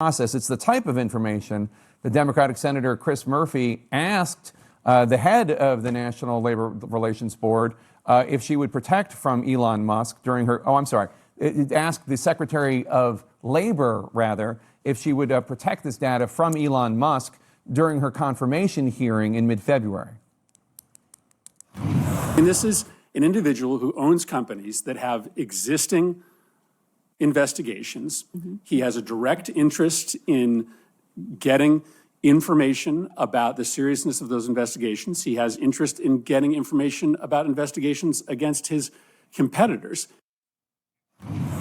process. It's the type of information that Democratic Senator Chris Murphy asked the head of the National Labor Relations Board if she would protect from Elon Musk during her, it asked the Secretary of Labor, rather, if she would protect this data from Elon Musk during her confirmation hearing in mid-February. And this is an individual who owns companies that have existing investigations. Mm-hmm. He has a direct interest in getting information about the seriousness of those investigations. He has interest in getting information about investigations against his competitors.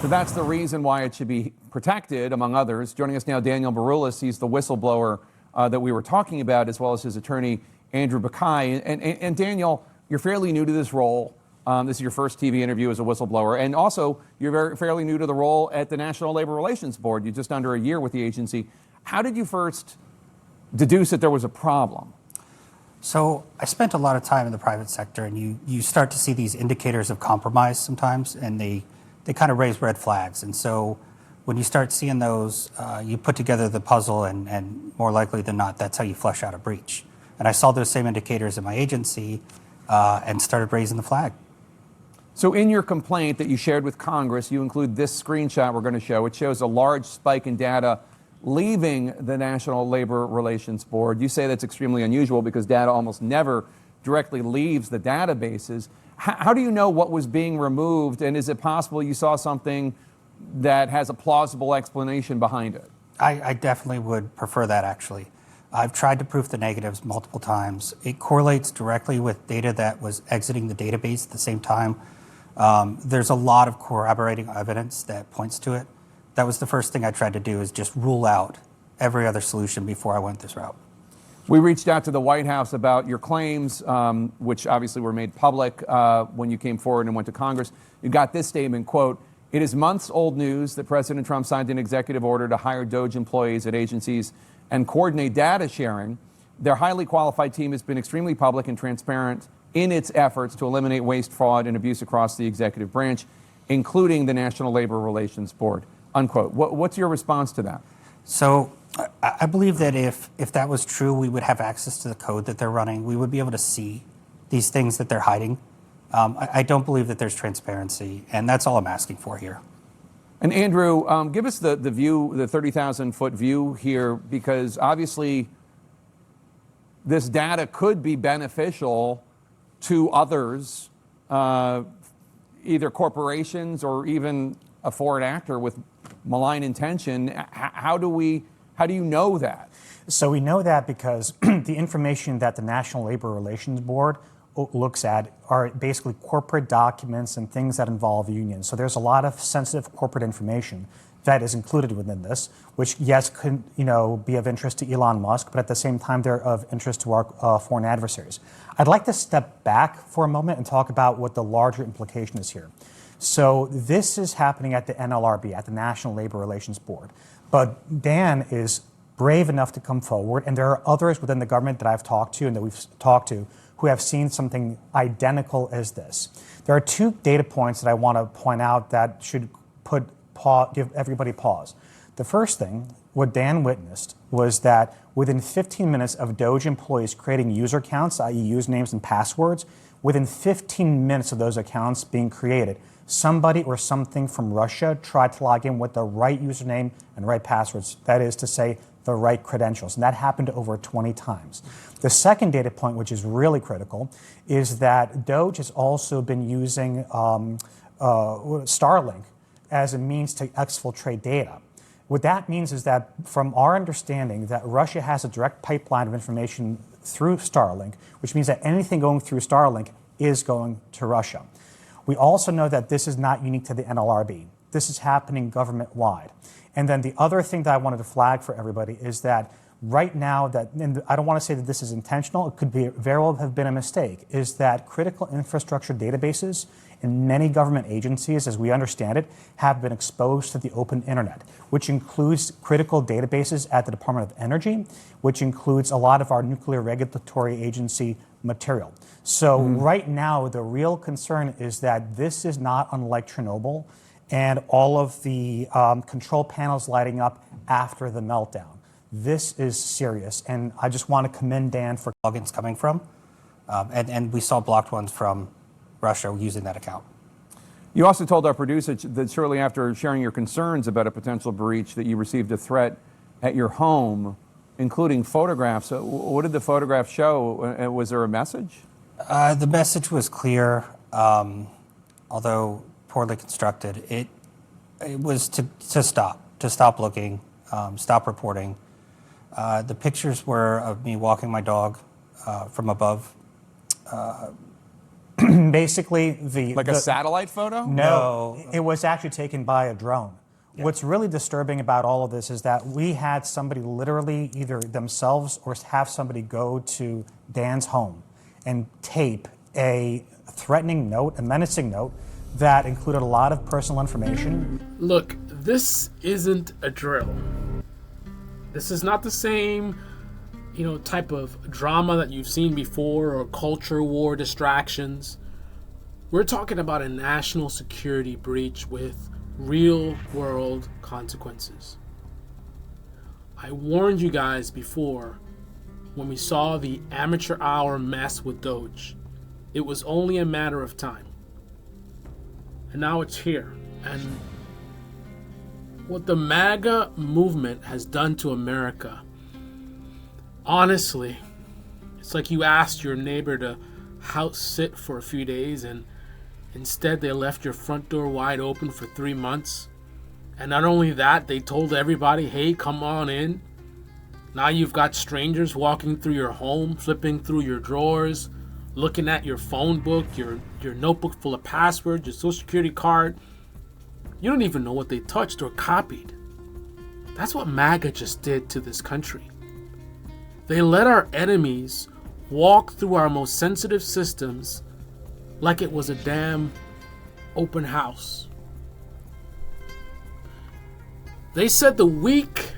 So that's the reason why it should be protected, among others. Joining us now, Daniel Baroulis. He's the whistleblower that we were talking about, as well as his attorney, Andrew Buckeye. And Daniel, you're fairly new to this role. This is your first TV interview as a whistleblower. And also, you're fairly new to the role at the National Labor Relations Board. You're just under a year with the agency. How did you first deduce that there was a problem? So I spent a lot of time in the private sector, and you start to see these indicators of compromise sometimes, and they kind of raise red flags. And so when you start seeing those, you put together the puzzle, and more likely than not, that's how you flesh out a breach. And I saw those same indicators in my agency and started raising the flag. So in your complaint that you shared with Congress, you include this screenshot we're going to show. It shows a large spike in data leaving the National Labor Relations Board. You say that's extremely unusual because data almost never directly leaves the databases. How do you know what was being removed, and is it possible you saw something that has a plausible explanation behind it? I definitely would prefer that, actually. I've tried to prove the negatives multiple times. It correlates directly with data that was exiting the database at the same time. There's a lot of corroborating evidence that points to it. That was the first thing I tried to do, is just rule out every other solution before I went this route. We reached out to the White House about your claims, which obviously were made public when you came forward and went to Congress. You got this statement, quote, "It is months-old news that President Trump signed an executive order to hire DOJ employees at agencies and coordinate data sharing. Their highly qualified team has been extremely public and transparent in its efforts to eliminate waste, fraud, and abuse across the executive branch, including the National Labor Relations Board," unquote. What's your response to that? So I believe that if that was true, we would have access to the code that they're running. We would be able to see these things that they're hiding. I don't believe that there's transparency, and that's all I'm asking for here. And Andrew, give us the view, the 30,000-foot view here, because obviously this data could be beneficial to others, either corporations or even a foreign actor with malign intention. How do you know that? So we know that because the information that the National Labor Relations Board looks at are basically corporate documents and things that involve unions. So there's a lot of sensitive corporate information that is included within this, which, yes, could be of interest to Elon Musk, but at the same time, they're of interest to our foreign adversaries. I'd like to step back for a moment and talk about what the larger implication is here. So this is happening at the NLRB, at the National Labor Relations Board. But Dan is brave enough to come forward, and there are others within the government that I've talked to and that we've talked to who have seen something identical as this. There are two data points that I want to point out that should give everybody pause. The first thing, what Dan witnessed, was that within 15 minutes of DOJ employees creating user accounts, i.e. usernames and passwords, within 15 minutes of those accounts being created, somebody or something from Russia tried to log in with the right username and right passwords, that is to say, the right credentials. And that happened over 20 times. The second data point, which is really critical, is that DOJ has also been using Starlink as a means to exfiltrate data. What that means is that, from our understanding, that Russia has a direct pipeline of information through Starlink, which means that anything going through Starlink is going to Russia. We also know that this is not unique to the NLRB. This is happening government-wide. And then the other thing that I wanted to flag for everybody is that right now, and I don't want to say that this is intentional, it could very well have been a mistake, is that critical infrastructure databases in many government agencies, as we understand it, have been exposed to the open internet, which includes critical databases at the Department of Energy, which includes a lot of our nuclear regulatory agency material. So right now, the real concern is that this is not unlike Chernobyl, and all of the control panels lighting up after the meltdown. This is serious, and I just want to commend Dan for logins coming from. And we saw blocked ones from Russia using that account. You also told our producer that shortly after sharing your concerns about a potential breach that you received a threat at your home, including photographs. So what did the photographs show? Was there a message? The message was clear, although poorly constructed. It was to stop looking, stop reporting. The pictures were of me walking my dog from above. Basically, a satellite photo? No, it was actually taken by a drone. Yeah. What's really disturbing about all of this is that we had somebody literally either themselves or have somebody go to Dan's home and tape a threatening note, a menacing note, that included a lot of personal information. Look, this isn't a drill. This is not the same, type of drama that you've seen before or culture war distractions. We're talking about a national security breach with real world consequences. I warned you guys before when we saw the amateur hour mess with Doge. It was only a matter of time. And now it's here. And what the MAGA movement has done to America, honestly, it's like you asked your neighbor to house sit for a few days and instead they left your front door wide open for 3 months. And not only that, they told everybody, hey, come on in. Now you've got strangers walking through your home, flipping through your drawers, looking at your phone book, your notebook full of passwords, your social security card. You don't even know what they touched or copied. That's what MAGA just did to this country. They let our enemies walk through our most sensitive systems like it was a damn open house. They said the weak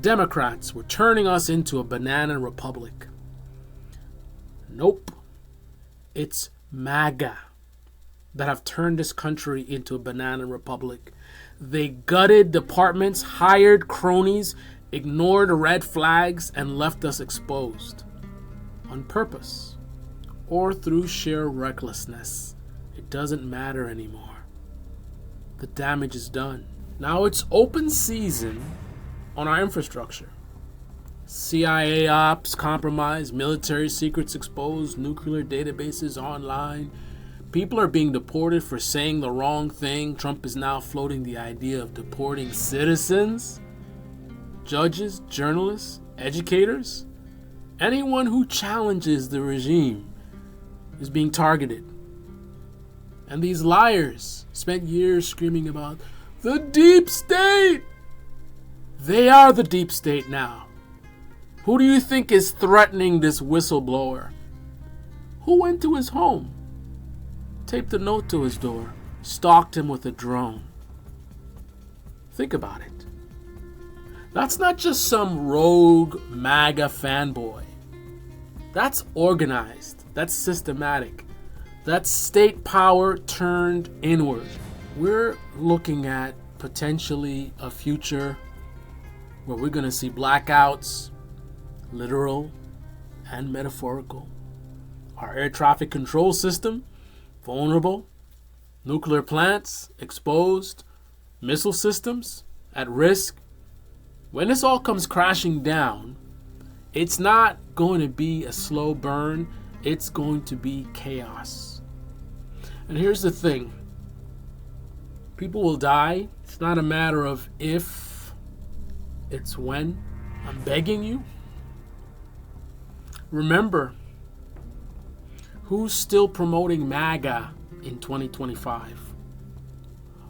Democrats were turning us into a banana republic. Nope. It's MAGA that have turned this country into a banana republic. They gutted departments, hired cronies, ignored red flags, and left us exposed. On purpose. Or through sheer recklessness. It doesn't matter anymore. The damage is done. Now it's open season on our infrastructure. CIA ops compromised, military secrets exposed, nuclear databases online. People are being deported for saying the wrong thing. Trump is now floating the idea of deporting citizens, judges, journalists, educators. Anyone who challenges the regime is being targeted. And these liars spent years screaming about the deep state. They are the deep state now. Who do you think is threatening this whistleblower? Who went to his home, taped a note to his door, stalked him with a drone? Think about it. That's not just some rogue MAGA fanboy. That's organized. That's systematic. That's state power turned inward. We're looking at potentially a future where we're going to see blackouts, literal and metaphorical. Our air traffic control system, vulnerable. Nuclear plants, exposed. Missile systems, at risk. When this all comes crashing down, it's not going to be a slow burn. It's going to be chaos. And here's the thing. People will die. It's not a matter of if, it's when. I'm begging you. Remember, who's still promoting MAGA in 2025?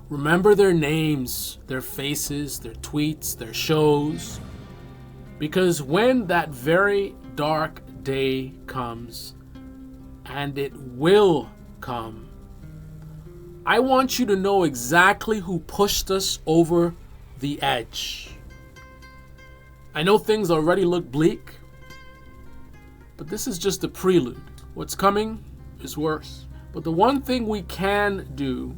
Remember their names, their faces, their tweets, their shows. Because when that very dark day comes, and it will come, I want you to know exactly who pushed us over the edge. I know things already look bleak, but this is just a prelude. What's coming is worse. But the one thing we can do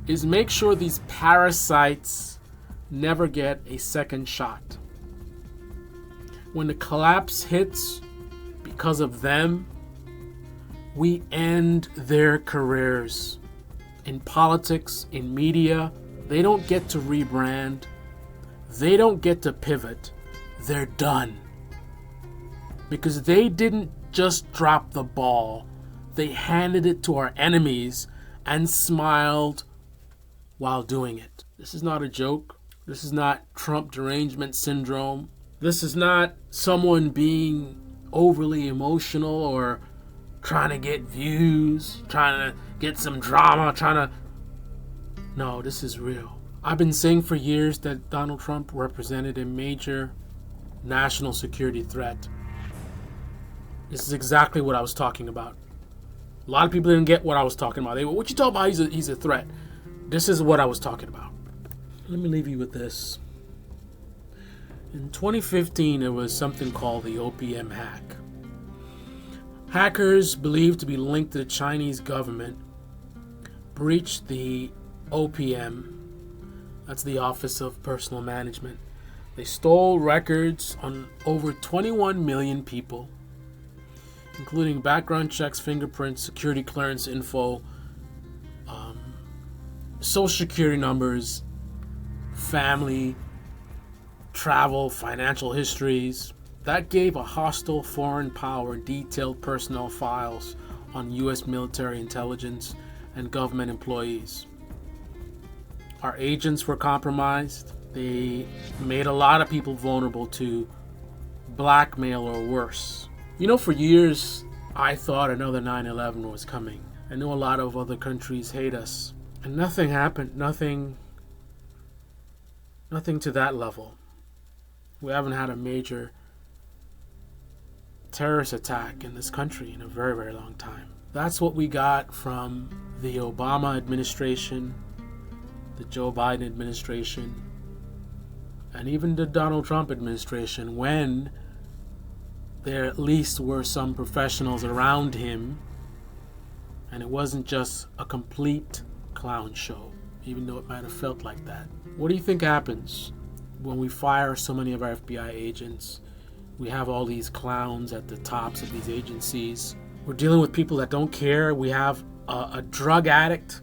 is make sure these parasites never get a second shot. When the collapse hits because of them, we end their careers. In politics, in media, they don't get to rebrand. They don't get to pivot. They're done. Because they didn't just drop the ball. They handed it to our enemies and smiled while doing it. This is not a joke. This is not Trump derangement syndrome. This is not someone being overly emotional or trying to get views, trying to get some drama, No, this is real. I've been saying for years that Donald Trump represented a major national security threat. This is exactly what I was talking about. A lot of people didn't get what I was talking about. They were, what you talking about? He's a threat. This is what I was talking about. Let me leave you with this. In 2015, there was something called the OPM hack. Hackers believed to be linked to the Chinese government breached the OPM. That's the Office of Personal Management. They stole records on over 21 million people, including background checks, fingerprints, security clearance info, social security numbers, family, travel, financial histories. That gave a hostile foreign power detailed personnel files on U.S. military intelligence and government employees. Our agents were compromised. They made a lot of people vulnerable to blackmail or worse. You know, for years, I thought another 9/11 was coming. I know a lot of other countries hate us. And nothing happened. Nothing to that level. We haven't had a major terrorist attack in this country in a very, very long time. That's what we got from the Obama administration, the Joe Biden administration, and even the Donald Trump administration, when there at least were some professionals around him, and it wasn't just a complete clown show, even though it might have felt like that. What do you think happens when we fire so many of our FBI agents? We have all these clowns at the tops of these agencies. We're dealing with people that don't care. We have a drug addict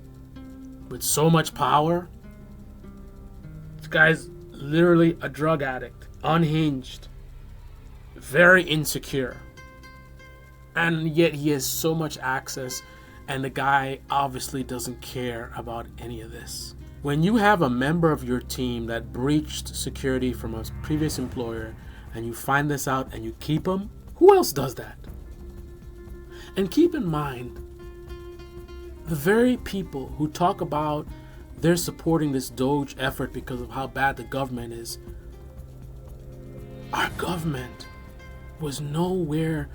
with so much power. This guy's literally a drug addict, unhinged, very insecure. And yet he has so much access, and the guy obviously doesn't care about any of this. When you have a member of your team that breached security from a previous employer, and you find this out and you keep them, who else does that? And keep in mind, the very people who talk about they're supporting this Doge effort because of how bad the government is, our government was nowhere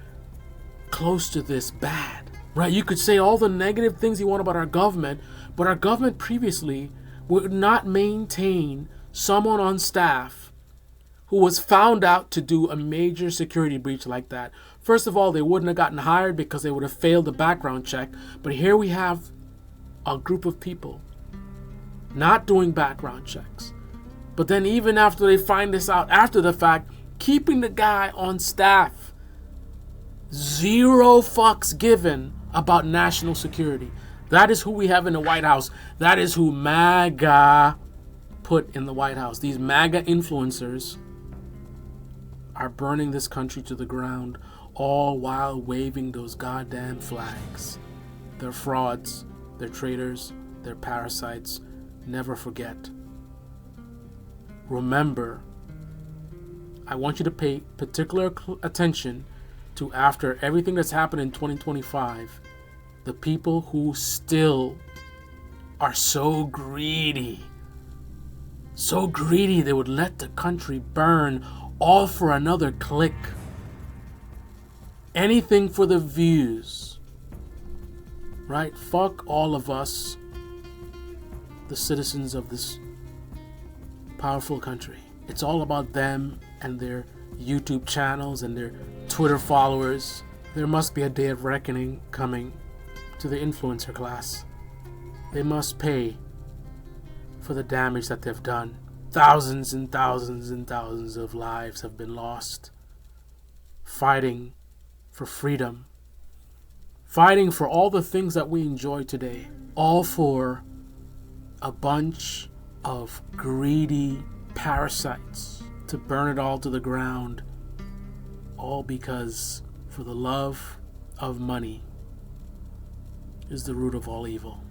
close to this bad, right? You could say all the negative things you want about our government, but our government previously would not maintain someone on staff who was found out to do a major security breach like that. First of all, they wouldn't have gotten hired because they would have failed the background check. But here we have a group of people not doing background checks. But then even after they find this out after the fact, keeping the guy on staff. Zero fucks given about national security. That is who we have in the White House. That is who MAGA put in the White House. These MAGA influencers are burning this country to the ground, all while waving those goddamn flags. They're frauds, they're traitors, they're parasites. Never forget. Remember, I want you to pay particular attention to, after everything that's happened in 2025, the people who still are so greedy they would let the country burn, all for another click. Anything for the views, right? Fuck all of us, the citizens of this powerful country. It's all about them and their YouTube channels and their Twitter followers. There must be a day of reckoning coming to the influencer class. They must pay for the damage that they've done. Thousands and thousands and thousands of lives have been lost fighting for freedom, fighting for all the things that we enjoy today, all for a bunch of greedy parasites to burn it all to the ground, all because for the love of money is the root of all evil.